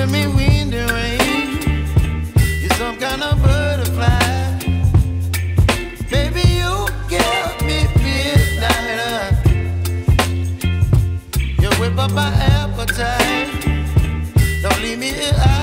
giving me wind and rain. You're some kind of butterfly. Baby, you give me midnight. You whip up my appetite. Don't leave me here.